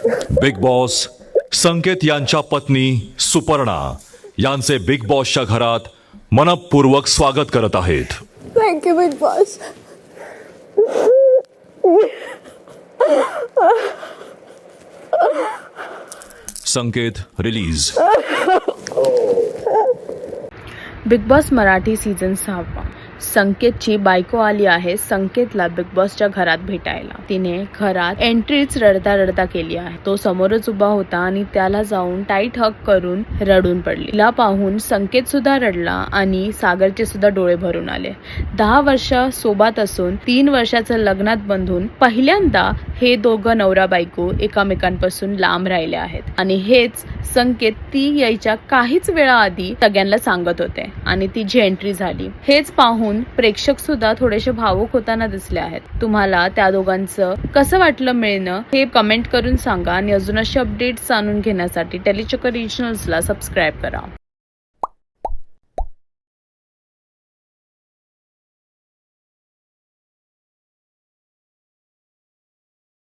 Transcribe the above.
Big boss संकेत यांच्या पत्नी सुपर्णा यांचे बिग बॉसच्या घरात मनपूर्वक स्वागत करत आहेत. Thank you big boss. Sanket release. Big boss Marathi season 6. संकेतची बायको आली आहे संकेतला बिग बॉसच्या घरात भेटायला. तिने घरात एंट्रीच रडता रडता केली आहे. तो समोरच उभा होता आणि त्याला जाऊन टाईट हग करून रडून पडली. तिला पाहून संकेत सुद्धा रडला आणि सागरचे सुद्धा डोळे भरून आले. 10 वर्ष सोबत असून 3 वर्षाचं लग्नात बंधून पहिल्यांदा हे दोघं नवरा बायको एकामेकांपासून लांब राहिले आहेत आणि हेच संकेत ती यायच्या काहीच वेळा आधी सगळ्यांना सांगत होते आणि तिची एंट्री झाली. हेच पाहून प्रेक्षक सुद्धा थोडेसे भावुक होताना दिसले आहेत. तुम्हाला त्या दोघांचं कसं वाटलं मिळणं हे कमेंट करून सांगा आणि अजून असे अपडेट्स जाणून घेण्यासाठी टेलीचक्कर रिजनल्सला सबस्क्राईब करा.